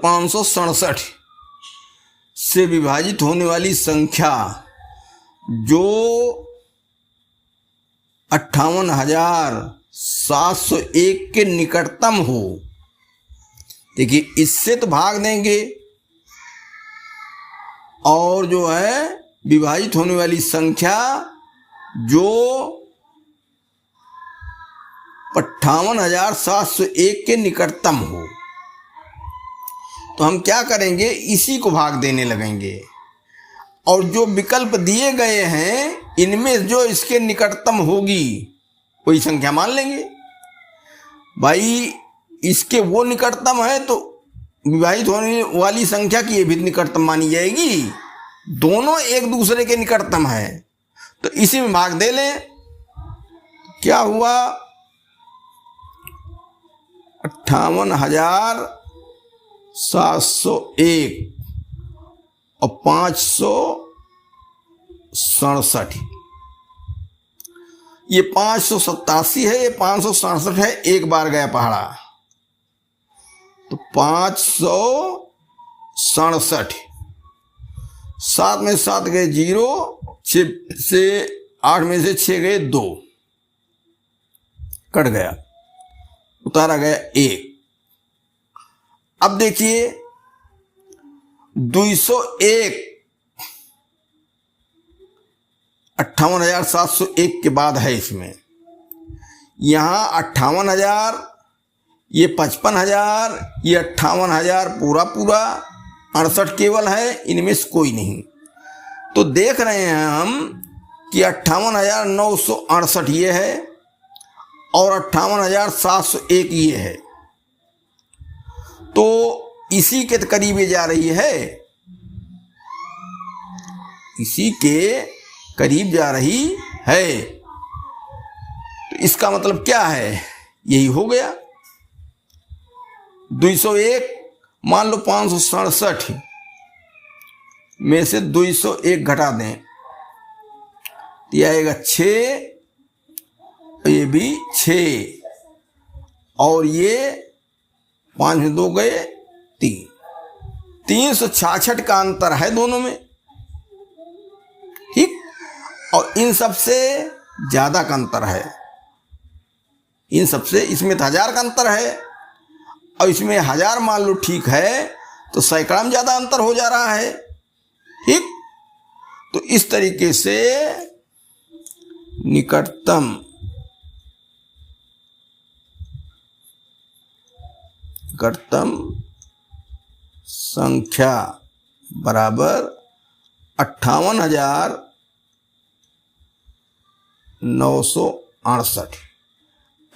567 से विभाजित होने वाली संख्या जो 58,701 के निकटतम हो। देखिए, इससे तो भाग देंगे और जो है विभाजित होने वाली संख्या जो 58,701 के निकटतम हो, तो हम क्या करेंगे, इसी को भाग देने लगेंगे और जो विकल्प दिए गए हैं इनमें जो इसके निकटतम होगी वही संख्या मान लेंगे। भाई, इसके वो निकटतम है तो विभाजित होने वाली संख्या की ये भी निकटतम मानी जाएगी। दोनों एक दूसरे के निकटतम है तो इसी में भाग दे लें। क्या हुआ, 58,701 और 567। ये 587 है, ये 567 है, एक बार गया पहाड़ा तो 567। 7 में 7 गए 0, 6 से 8 में से 6 गए 2, कट गया, उतारा गया 1। अब देखिए 201 58,701 के बाद है इसमें, यहाँ 58,000, ये 55,000, ये 58,000 पूरा 68 केवल है, इनमें से कोई नहीं। तो देख रहे हैं हम कि 58,968 ये है और 58,701 ये है, तो इसी के करीब जा रही है, इसी के करीब जा रही है। तो इसका मतलब क्या है, यही हो गया। 201 मान लो 567 में से 201 घटा दें तो यह आएगा 6, ये भी 6 और ये 5 में 2 गए 3, 366 का अंतर है दोनों में, ठीक। और इन सबसे ज्यादा का अंतर है, इन सबसे, इसमें तो 1000 का अंतर है और इसमें 1000 मान लो, ठीक है, तो सैकड़ा में ज्यादा अंतर हो जा रहा है, ठीक। तो इस तरीके से निकटतम संख्या बराबर 58,968।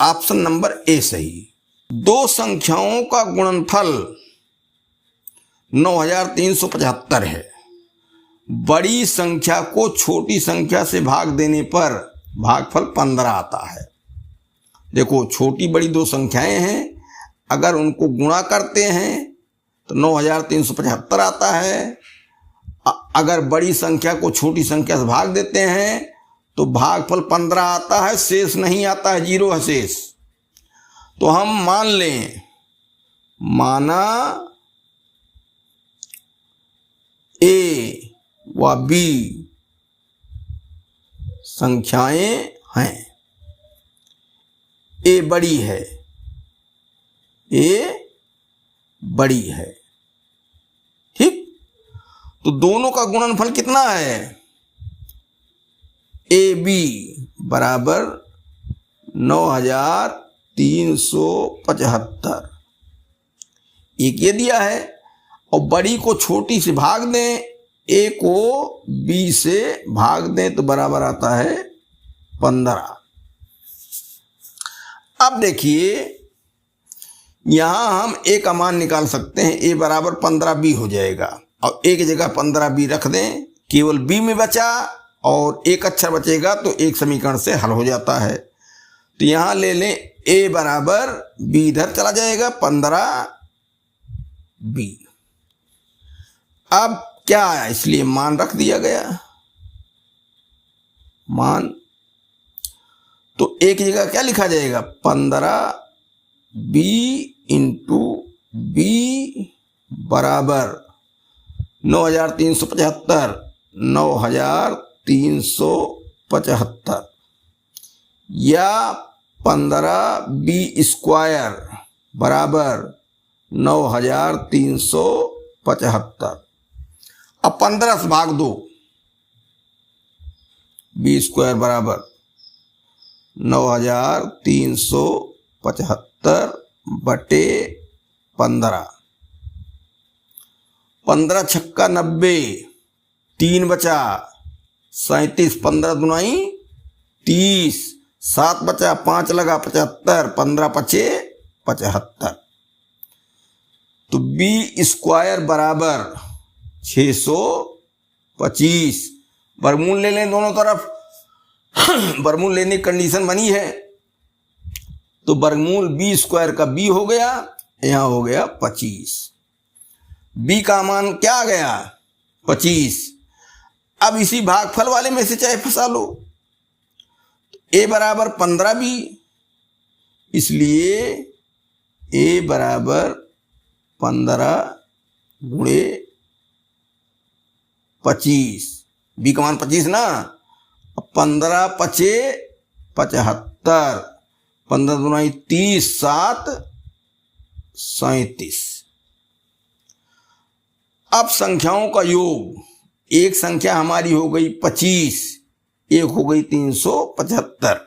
ऑप्शन नंबर ए सही। दो संख्याओं का गुणनफल 9,375 है। बड़ी संख्या को छोटी संख्या से भाग देने पर भागफल 15 आता है। देखो, छोटी बड़ी दो संख्याएं हैं, अगर उनको गुणा करते हैं तो 9,375 आता है। अगर बड़ी संख्या को छोटी संख्या से भाग देते हैं तो भागफल 15 आता है, शेष नहीं आता है, 0 है शेष। तो हम मान लें, माना ए व बी संख्याएं हैं, ए बड़ी है, ए बड़ी है, ठीक। तो दोनों का गुणनफल कितना है, ए बी बराबर 9,375, एक ये दिया है। और बड़ी को छोटी से भाग दें, ए को बी से भाग दें तो बराबर आता है 15। अब देखिए, यहां हम ए का मान निकाल सकते हैं, ए बराबर 15b हो जाएगा और ए की जगह 15b रख दें, केवल b में बचा और एक अक्षर बचेगा तो एक समीकरण से हल हो जाता है। तो यहां ले लें a बराबर b, इधर चला जाएगा 15b। अब क्या आया, इसलिए मान रख दिया गया, मान। तो a की जगह क्या लिखा जाएगा, 15b इंटू b बराबर 9375, 9375 या 15b² बराबर 9375। अब 15 से भाग दो, b² बराबर 9375 बटे 15। 15 छक्का 90, 3 बचा 37, 15 दुनाई 30, 7 बचा 5 लगा 75, 15 पचे 75। तो b² बराबर 625। वर्गमूल ले लें दोनों तरफ। वर्गमूल लेने की कंडीशन बनी है, तो वर्गमूल b² का b हो गया, यहां हो गया 25। b का मान क्या आ गया? 25। अब इसी भागफल वाले में से चाहे फंसा लो। a बराबर 15b, इसलिए a बराबर 15 गुणे 25। b का मान 25 ना। 15 पचे 75, 15 दुनाई 30, 7 37। अब संख्याओं का योग, एक संख्या हमारी हो गई 25, एक हो गई 375,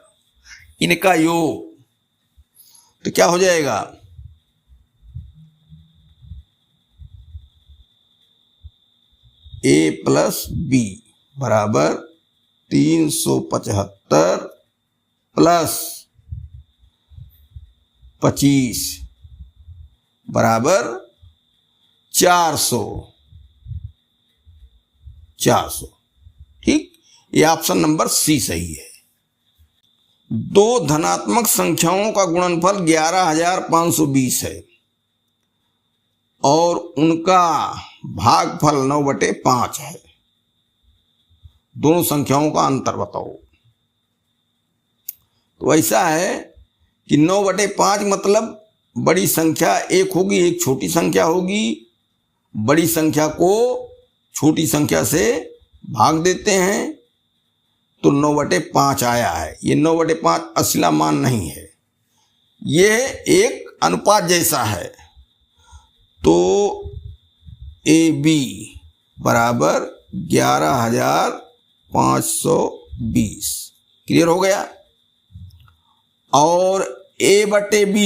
इनका योग तो क्या हो जाएगा? a + b बराबर 375 + 25 बराबर 400। ठीक, ये ऑप्शन नंबर सी सही है। दो धनात्मक संख्याओं का गुणनफल 11520 है और उनका भागफल 9/5 है। दोनों संख्याओं का अंतर बताओ। तो ऐसा है कि 9/5 मतलब बड़ी संख्या एक होगी, एक छोटी संख्या होगी। बड़ी संख्या को छोटी संख्या से भाग देते हैं तो 9/5 आया है। ये 9/5 असला मान नहीं है, यह एक अनुपात जैसा है। तो AB बराबर 11520। क्लियर हो गया। और A/B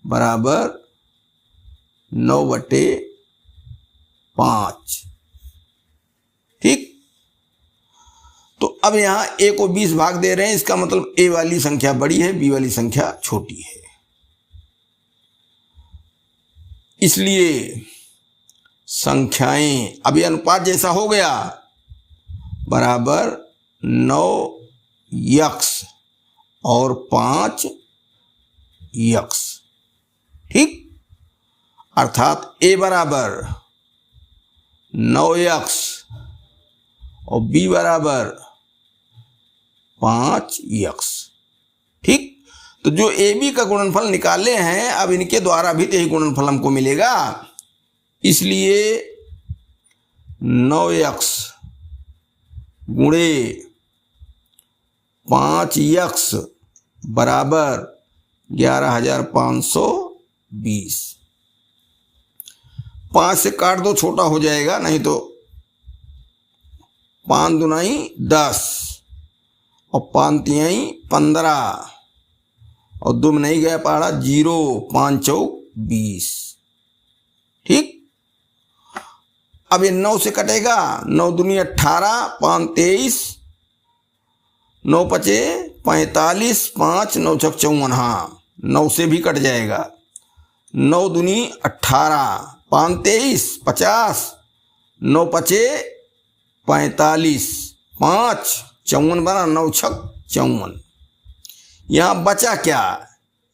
बराबर 9/5। ठीक, तो अब यहां A को 20 भाग दे रहे हैं, इसका मतलब A वाली संख्या बड़ी है, B वाली संख्या छोटी है। इसलिए संख्याएं, अब ये अनुपात जैसा हो गया, बराबर 9x और 5x। ठीक, अर्थात A बराबर 9x और B बराबर 5x। ठीक, तो जो AB का गुणनफल निकाले हैं, अब इनके द्वारा भी यही गुणनफल हमको मिलेगा। इसलिए 9x गुणे 5x बराबर 11520। 5 से काट दो, छोटा हो जाएगा, नहीं तो 5 दुनाई 10 और 5 तिहाई 15 और 2 में नहीं गया पहाड़ा 0, 5 चौक 20। ठीक, अब ये 9 से कटेगा, 9 दूनी 18, 5 23, 9 पचे 45, 5 9 छक 54। हाँ, 9 से भी कट जाएगा। 9 दूनी 18, 5 23 50, 9 पचे 45, 5 54 बना, 9 छक 54। यहां बचा क्या?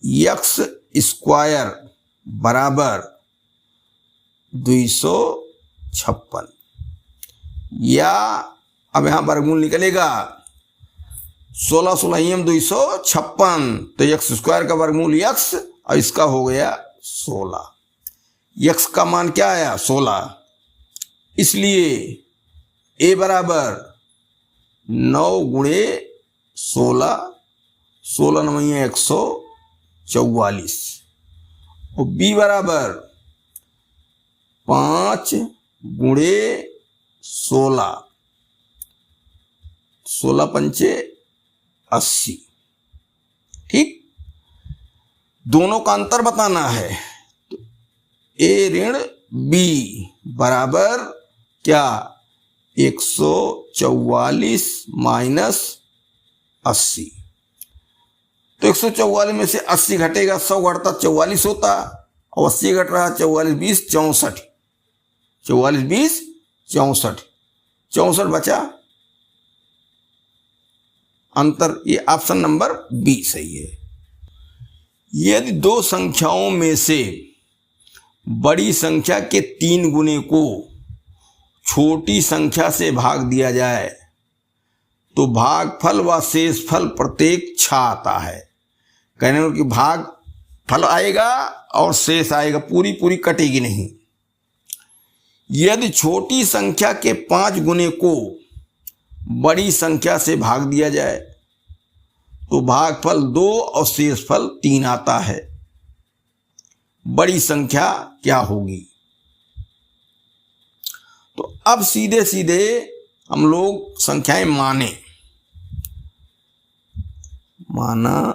x² बराबर 256। या अब यहां वर्गमूल निकलेगा, 16 16 256, तो x² का वर्गमूल x और इसका हो गया 16। यक्स का मान क्या आया 16, इसलिए ए बराबर 9 गुणे 16, 16 9 144, और बी बराबर 5 गुणे 16, 16 पंचे 80। ठीक, दोनों का अंतर बताना है। तो ए ऋण बी बराबर क्या 144 माइनस 80। तो 144 में से 80 घटेगा, 100 घटता 44 होता, और 80 घट रहा 44 20 64, 44 20 64, 64 बचा अंतर। ये ऑप्शन नंबर बी सही है। यदि दो संख्याओं में से बड़ी संख्या के 3 गुने को छोटी संख्या से भाग दिया जाए तो भागफल व शेषफल प्रत्येक 6 आता है। कहने को कि भाग फल आएगा और शेष आएगा, पूरी कटेगी नहीं। यदि छोटी संख्या के 5 गुने को बड़ी संख्या से भाग दिया जाए तो भागफल 2 और शेषफल 3 आता है। बड़ी संख्या क्या होगी? तो अब सीधे सीधे हम लोग संख्याएं माना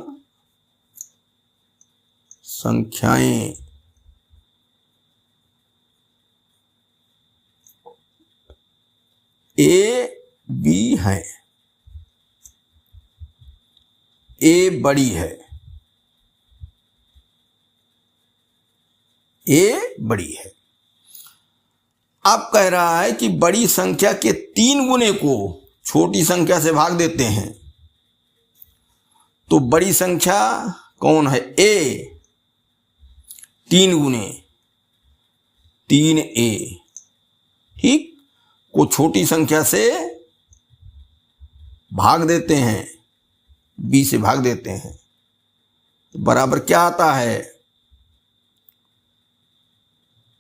संख्याएं ए बी है, ए बड़ी है, ए बड़ी है। अब कह रहा है कि बड़ी संख्या के 3 गुने को छोटी संख्या से भाग देते हैं तो बड़ी संख्या कौन है? ए, 3 गुने 3a, ठीक, को छोटी संख्या से भाग देते हैं, बी से भाग देते हैं, तो बराबर क्या आता है?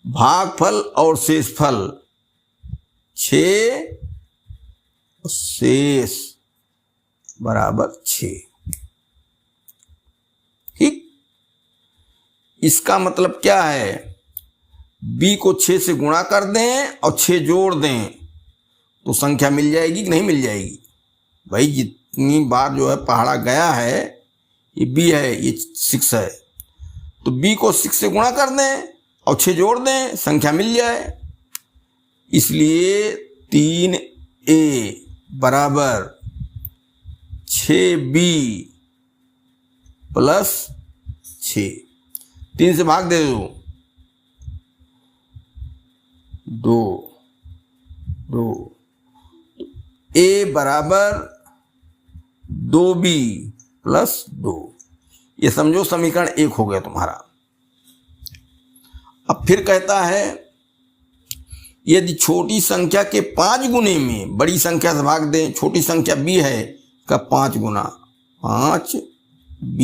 भागफल और शेषफल 6, शेष बराबर 6। ठीक, इसका मतलब क्या है? बी को 6 से गुणा कर दें और 6 जोड़ दें तो संख्या मिल जाएगी कि नहीं मिल जाएगी? भाई जितनी बार जो है पहाड़ा गया है, ये बी है, ये 6 है, तो बी को 6 से गुणा कर दें और 6 जोड़ दें, संख्या मिल जाए। इसलिए 3a बराबर 6b प्लस 6, 3 से भाग दे दो, 2 a बराबर 2b प्लस 2। ये समझो समीकरण 1 हो गया तुम्हारा। अब फिर कहता है यदि छोटी संख्या के 5 गुने में बड़ी संख्या से भाग दें, छोटी संख्या b है का 5 गुना 5b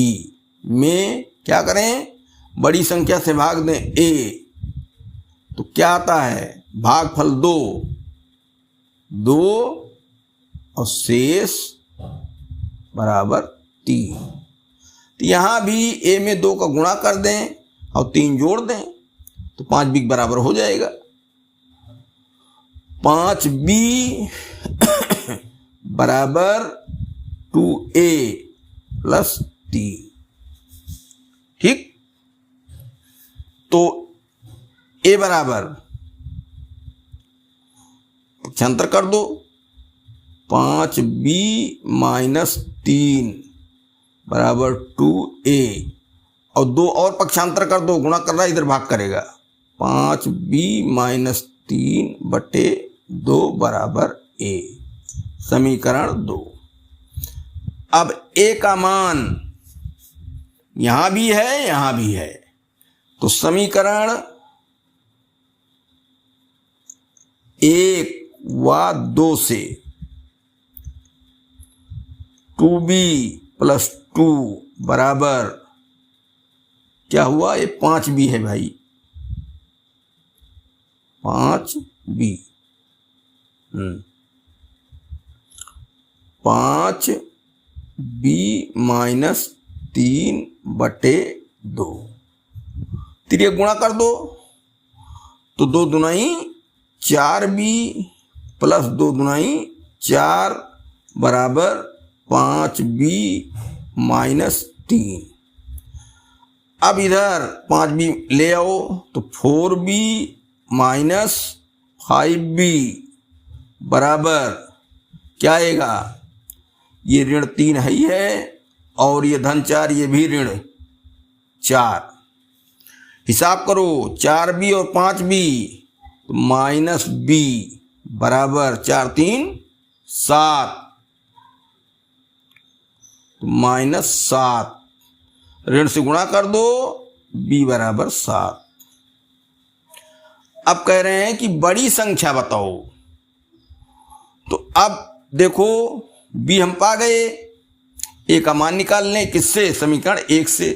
में क्या करें? बड़ी संख्या से भाग दें a, तो क्या आता है? भागफल 2 और शेष बराबर 3। तो यहां भी a में 2 का गुणा कर दें और 3 जोड़ दें तो 5b के बराबर हो जाएगा। 5b बराबर 2a प्लस 3। ठीक, तो a बराबर पक्षांतर कर दो, 5b माइनस 3 बराबर 2a, और 2 और पक्षांतर कर दो, गुणा कर रहा है इधर भाग करेगा, 5b माइनस 3 बटे 2 बराबर a। समीकरण 2। अब a का मान यहां भी है यहां भी है, तो समीकरण 1 व 2 से 2b प्लस 2 बराबर क्या हुआ? ये 5b है भाई, 5b 5b माइनस 3/2। तिर्यक गुणा कर दो तो 2 दूनाई 4b प्लस 2 दूनाई 4 बराबर 5b माइनस 3। अब इधर 5b ले आओ तो 4b माइनस 5b बराबर क्या आएगा, ये ऋण 3 ही है और ये धन 4, ये भी ऋण 4। हिसाब करो 4b और 5b तो माइनस b बराबर 4 3 7 तो माइनस 7। ऋण से गुणा कर दो b बराबर 7। अब कह रहे हैं कि बड़ी संख्या बताओ, तो अब देखो b हम पा गए, a का मान निकाल लें किससे, समीकरण 1 से।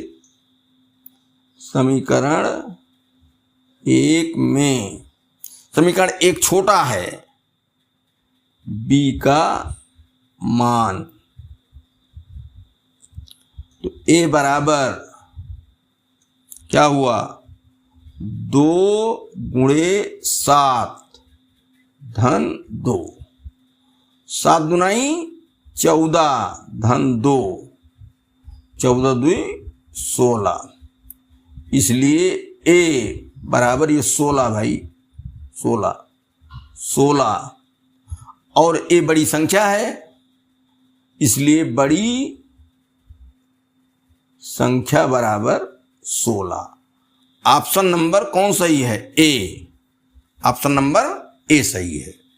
समीकरण 1 में समीकरण 1 छोटा है, b का मान तो a बराबर क्या हुआ 2 गुणे 7 धन 2, 7 दुनाई 14 धन 2, 14 2 16, इसलिए a बराबर ये 16 भाई 16 और a बड़ी संख्या है इसलिए बड़ी संख्या बराबर 16। ऑप्शन नंबर कौन सही है, ए। ऑप्शन नंबर ए सही है।